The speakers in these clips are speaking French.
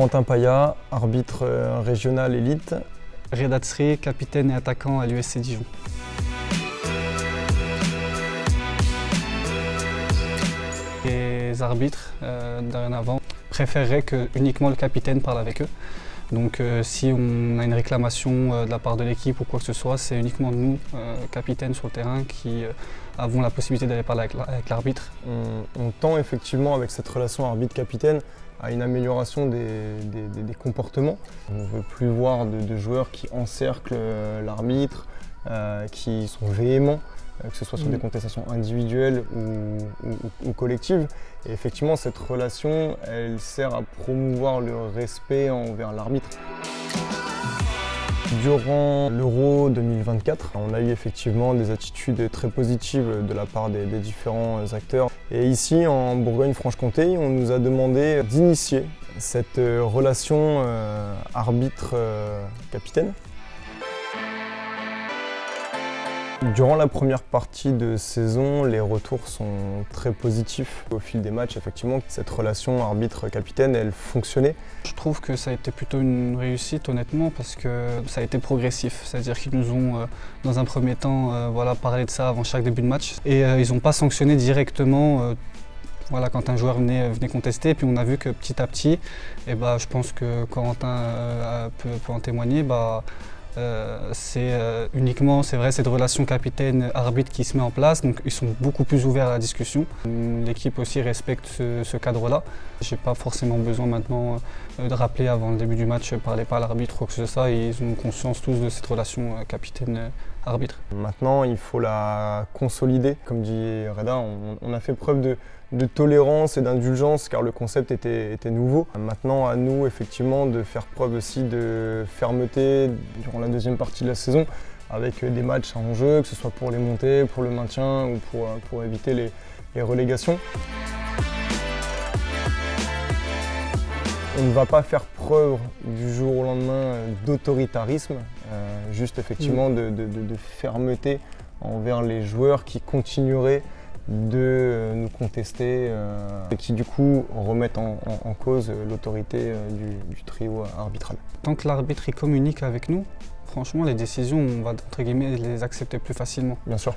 Corentin Paya, arbitre régional élite. Reda Tsri, capitaine et attaquant à l'USC Dijon. Les arbitres, dorénavant, préféreraient que uniquement le capitaine parle avec eux. Donc si on a une réclamation de la part de l'équipe ou quoi que ce soit, c'est uniquement nous, capitaines sur le terrain, qui avons la possibilité d'aller parler avec l'arbitre. On tend effectivement avec cette relation arbitre-capitaine à une amélioration des comportements. On ne veut plus voir de joueurs qui encerclent l'arbitre, qui sont véhéments, que ce soit sur des contestations individuelles ou collectives. Et effectivement, cette relation, elle sert à promouvoir le respect envers l'arbitre. Durant l'Euro 2024, on a eu effectivement des attitudes très positives de la part des différents acteurs. Et ici, en Bourgogne-Franche-Comté, on nous a demandé d'initier cette relation arbitre-capitaine. Durant la première partie de saison, les retours sont très positifs. Au fil des matchs, effectivement, cette relation arbitre-capitaine, elle fonctionnait. Je trouve que ça a été plutôt une réussite, honnêtement, parce que ça a été progressif. C'est-à-dire qu'ils nous ont, dans un premier temps, parlé de ça avant chaque début de match. Et ils n'ont pas sanctionné directement quand un joueur venait contester. Et puis on a vu que petit à petit, je pense que Corentin peut en témoigner, c'est uniquement, c'est vrai, cette relation capitaine-arbitre qui se met en place, donc ils sont beaucoup plus ouverts à la discussion. L'équipe aussi respecte ce cadre-là. J'ai pas forcément besoin maintenant de rappeler avant le début du match, parlez pas à l'arbitre ou quoi que ce soit, ils ont conscience tous de cette relation capitaine-arbitre. Maintenant, il faut la consolider. Comme dit Reda, on a fait preuve de tolérance et d'indulgence car le concept était nouveau. Maintenant, à nous effectivement de faire preuve aussi de fermeté durant la deuxième partie de la saison avec des matchs en jeu, que ce soit pour les montées, pour le maintien ou pour éviter les relégations. On ne va pas faire preuve du jour au lendemain d'autoritarisme, juste effectivement de fermeté envers les joueurs qui continueraient de nous contester et qui du coup remettent en cause l'autorité du trio arbitral. Tant que l'arbitre communique avec nous, franchement les décisions, on va entre guillemets les accepter plus facilement. Bien sûr.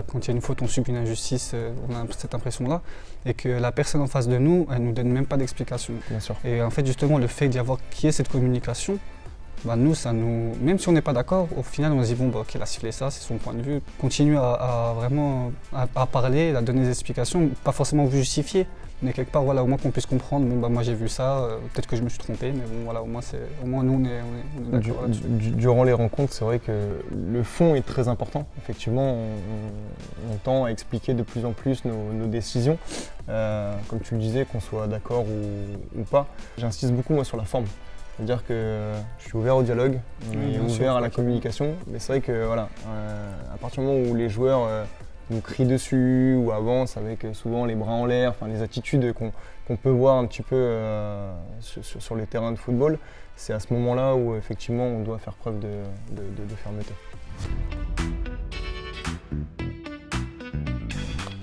Quand il y a une faute, on subit une injustice, on a cette impression-là, et que la personne en face de nous, elle ne nous donne même pas d'explication. Bien sûr. Et en fait, justement, le fait d'y avoir qu'il y ait cette communication, nous, même si on n'est pas d'accord, au final, on se dit ok, il a sifflé ça, c'est son point de vue. Continue à vraiment parler, à donner des explications, pas forcément vous justifier, mais quelque part, au moins qu'on puisse comprendre, moi j'ai vu ça, peut-être que je me suis trompé, mais au moins nous, on est d'accord là-dessus. Durant les rencontres, c'est vrai que le fond est très important. Effectivement, on tend à expliquer de plus en plus nos décisions, comme tu le disais, qu'on soit d'accord ou pas. J'insiste beaucoup moi sur la forme. C'est-à-dire que je suis ouvert au dialogue, ouvert à la communication, mais c'est vrai que à partir du moment où les joueurs nous crient dessus ou avancent avec souvent les bras en l'air, les attitudes qu'on peut voir un petit peu sur les terrains de football, c'est à ce moment-là où effectivement on doit faire preuve de fermeté.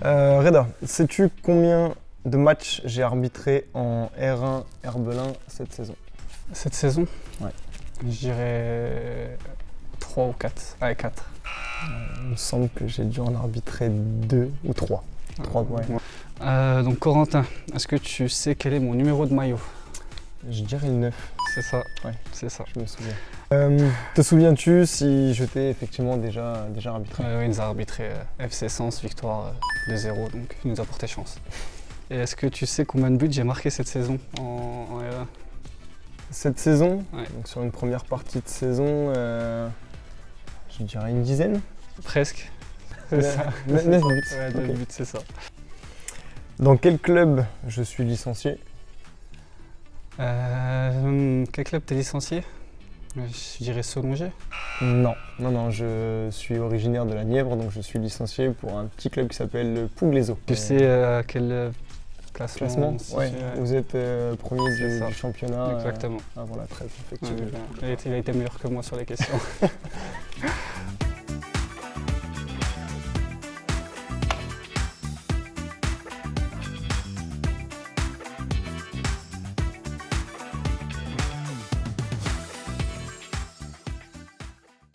Reda, sais-tu combien de matchs j'ai arbitré en R1 Herbelin cette saison? Cette saison? Ouais. Je dirais 3 ou 4. Allez, 4. Il me semble que j'ai dû en arbitrer 2 ou 3. 3, ouais. Donc Corentin, est-ce que tu sais quel est mon numéro de maillot? Je dirais le 9. C'est ça, ouais. C'est ça. Je me souviens. Te souviens-tu si je t'ai effectivement déjà arbitré? Oui, il nous a arbitré FC Sens, victoire 2-0, donc il nous a porté chance. Et est-ce que tu sais combien de buts j'ai marqué cette saison en R1? Cette saison, ouais. Donc sur une première partie de saison, je dirais une dizaine. Presque. C'est ça. 9 buts. Ouais, 9 buts, c'est ça. Dans quel club je suis licencié? Quel club t'es licencié? Je dirais Solongé. Non, je suis originaire de la Nièvre, donc je suis licencié pour un petit club qui s'appelle le Pouglézo. Tu sais quel classement ouais. Vous êtes premier du championnat. Exactement. Avant la trêve, effectivement. Il a été meilleur que moi sur les questions.